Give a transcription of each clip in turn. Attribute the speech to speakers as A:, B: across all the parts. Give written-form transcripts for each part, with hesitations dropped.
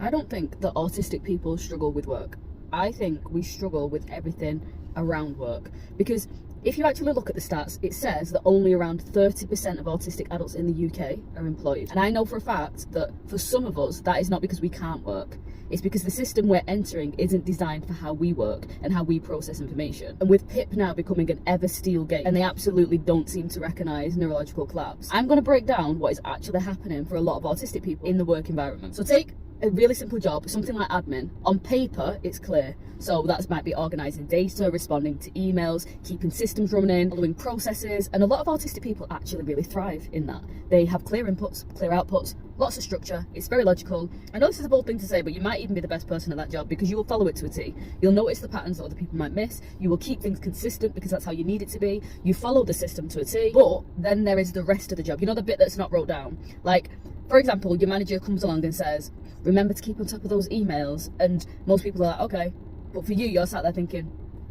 A: I don't think that autistic people struggle with work. I think we struggle with everything around work, because if you actually look at the stats, it says that only around 30% of autistic adults in the UK are employed. And I know for a fact that for some of us, that is not because we can't work. It's because the system we're entering isn't designed for how we work and how we process information. And with PIP now becoming an ever steel gate, and they absolutely don't seem to recognise neurological collapse, I'm going to break down what is actually happening for a lot of autistic people in the work environment. So take a really simple job, something like admin. On paper, it's clear. So that might be organising data, responding to emails, keeping systems running, following processes. And a lot of autistic people actually really thrive in that. They have clear inputs, clear outputs, lots of structure. It's very logical. I know this is a bold thing to say, but you might even be the best person at that job because you will follow it to a T. You'll notice the patterns that other people might miss. You will keep things consistent because that's how you need it to be. You follow the system to a T. But then there is the rest of the job. You know, the bit that's not wrote down. Like, for example, your manager comes along and says, remember to keep on top of those emails. And most people are like, okay. But for you, you're sat there thinking,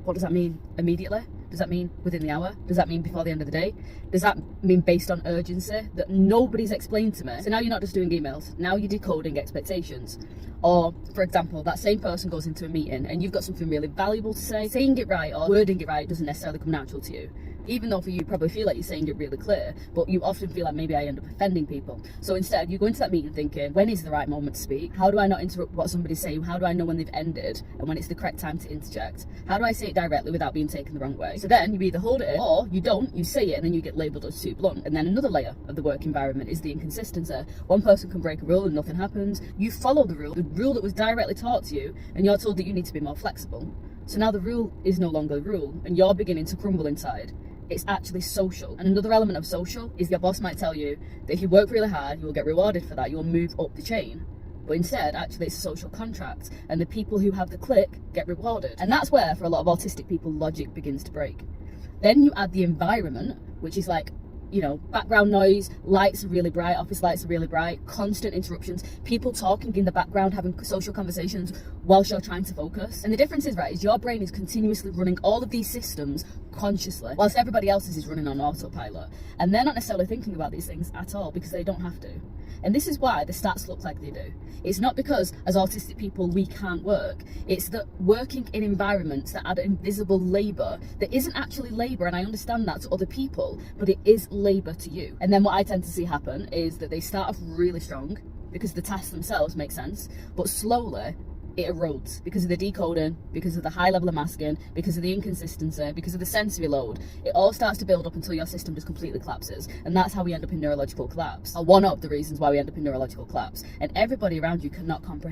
A: what does that mean immediately? Does that mean within the hour? Does that mean before the end of the day? Does that mean based on urgency that nobody's explained to me? So now you're not just doing emails, now you're decoding expectations. Or, for example, that same person goes into a meeting and you've got something really valuable to say. Saying it right or wording it right doesn't necessarily come natural to you. Even though for you probably feel like you're saying it really clear, but you often feel like maybe I end up offending people. So instead, you go into that meeting thinking, when is the right moment to speak? How do I not interrupt what somebody's saying? How do I know when they've ended and when it's the correct time to interject? How do I say it directly without being taken the wrong way? So then you either hold it in, or you don't, you say it and then you get labelled as too blunt. And then another layer of the work environment is the inconsistency. One person can break a rule and nothing happens. You follow the rule that was directly taught to you, and you're told that you need to be more flexible. So now the rule is no longer the rule and you're beginning to crumble inside. It's actually social. And another element of social is your boss might tell you that if you work really hard, you will get rewarded for that. You will move up the chain. But instead, actually, it's a social contract. And the people who have the click get rewarded. And that's where, for a lot of autistic people, logic begins to break. Then you add the environment, which is like, you know, background noise, lights are really bright, office lights are really bright, constant interruptions, people talking in the background, having social conversations whilst you're trying to focus. And the difference is, right, is your brain is continuously running all of these systems consciously, whilst everybody else's is running on autopilot. And they're not necessarily thinking about these things at all because they don't have to. And this is why the stats look like they do. It's not because as autistic people we can't work, it's that working in environments that add invisible labour that isn't actually labour, and I understand that to other people, but it is labour to you. And then what I tend to see happen is that they start off really strong because the tasks themselves make sense, but slowly it erodes because of the decoding, because of the high level of masking, because of the inconsistency, because of the sensory load. It all starts to build up until your system just completely collapses. And that's how we end up in neurological collapse, or one of the reasons why we end up in neurological collapse. And everybody around you cannot comprehend